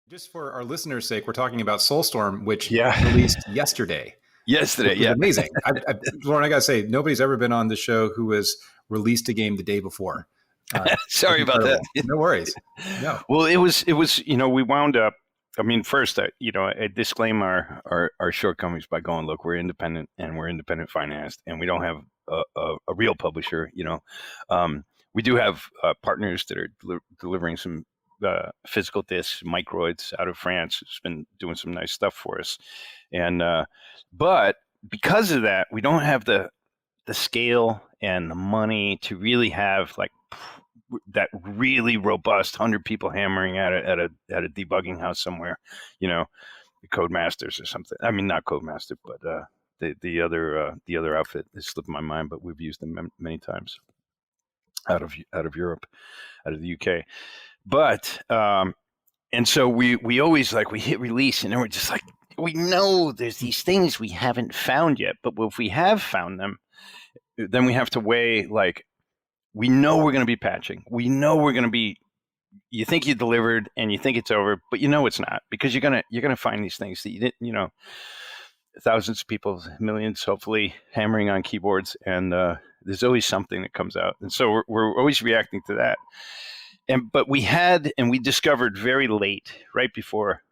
Just for our listeners' sake, we're talking about Soulstorm, which Yeah. released yesterday. Yesterday, Which was yeah. amazing. Lorne, I got to say, nobody's ever been on the show who has released a game the day before. Sorry about that. No worries. No. Well, it was, we wound up, I mean, first, I disclaim our shortcomings by going, look, we're independent and we're independent financed and we don't have a real publisher, we do have partners that are delivering some physical discs, microids out of France. It's been doing some nice stuff for us. And, but because of that, we don't have the scale and the money to really have like that really robust 100 people hammering at a debugging house somewhere, the Codemasters or something. I mean, not Codemaster, but the other outfit has slipped my mind, but we've used them many times out of Europe, out of the UK. But and so we always we hit release and then we're just like, we know there's these things we haven't found yet, but if we have found them, then we have to weigh we know we're going to be patching. We know we're going to be. You think you delivered and you think it's over, but it's not, because you're gonna find these things that you didn't. Thousands of people, millions, hopefully, hammering on keyboards, and there's always something that comes out, and so we're always reacting to that. But we discovered very late, right before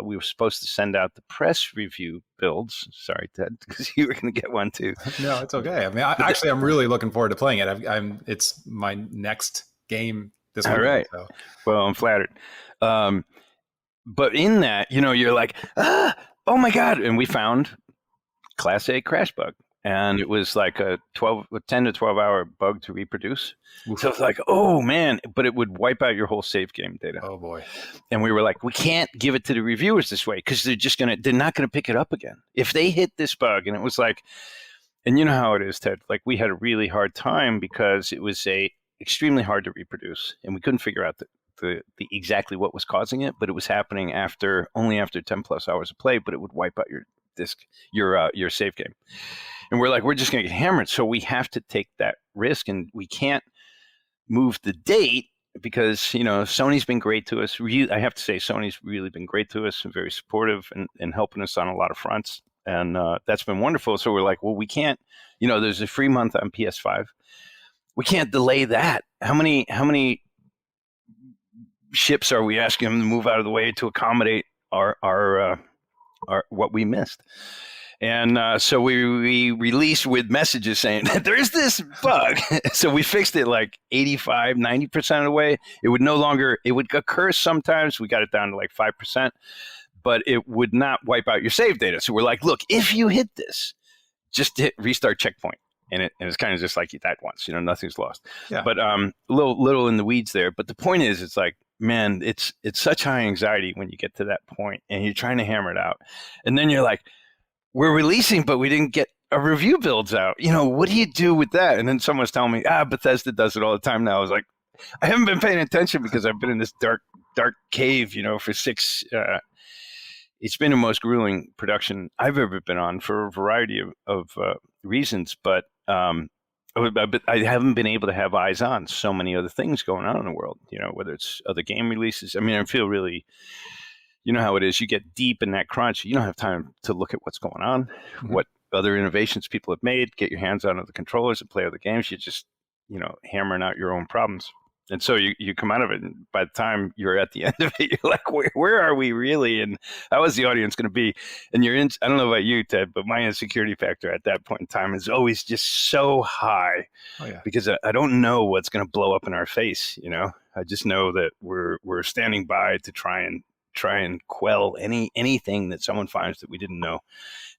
we were supposed to send out the press review builds. Sorry, Ted, because you were going to get one too. No, it's okay. I mean, I'm really looking forward to playing it. It's my next game this week. All right. So. Well, I'm flattered. But in that, you're like, oh my God. And we found Class A crash bug. And it was like a 10 to 12 hour bug to reproduce. Oof. So it's like, oh man, but it would wipe out your whole save game data. Oh boy. And we were like, we can't give it to the reviewers this way, because they're not going to pick it up again. If they hit this bug, and it was like, and you know how it is, Ted, we had a really hard time because it was extremely hard to reproduce, and we couldn't figure out the exactly what was causing it, but it was happening only after 10 plus hours of play, but it would wipe out your disk, your save game. And we're like, we're just going to get hammered. So we have to take that risk, and we can't move the date because, Sony's been great to us. I have to say, Sony's really been great to us and very supportive and helping us on a lot of fronts. And that's been wonderful. So we're like, well, we can't, there's a free month on PS5. We can't delay that. How many ships are we asking them to move out of the way to accommodate our what we missed? And so we released with messages saying there's this bug. So we fixed it 85, 90% of the way. It would occur sometimes. We got it down to 5%, but it would not wipe out your save data. So we're like, look, if you hit this, just hit restart checkpoint. And it's kind of just like that once, nothing's lost. Yeah. But a little in the weeds there. But the point is, it's like, man, it's such high anxiety when you get to that point and you're trying to hammer it out. And then you're like, we're releasing, but we didn't get a review builds out. What do you do with that? And then someone's telling me, Bethesda does it all the time now. I was like, I haven't been paying attention because I've been in this dark cave, for six. It's been the most grueling production I've ever been on for a variety of reasons, but I haven't been able to have eyes on so many other things going on in the world, whether it's other game releases. I mean, I feel really, you know how it is. You get deep in that crunch. You don't have time to look at what's going on, what other innovations people have made, get your hands on other controllers and play other games. You're just, hammering out your own problems. And so you come out of it, and by the time you're at the end of it, you're like, where are we really? And how is the audience going to be? And I don't know about you, Ted, but my insecurity factor at that point in time is always just so high. Oh, yeah. Because I don't know what's going to blow up in our face. I just know that we're standing by to try and quell anything that someone finds that we didn't know.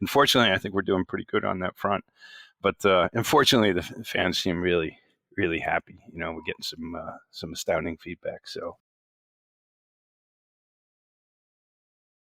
Unfortunately, I think we're doing pretty good on that front. But unfortunately, the fans seem really, really happy. We're getting some astounding feedback. So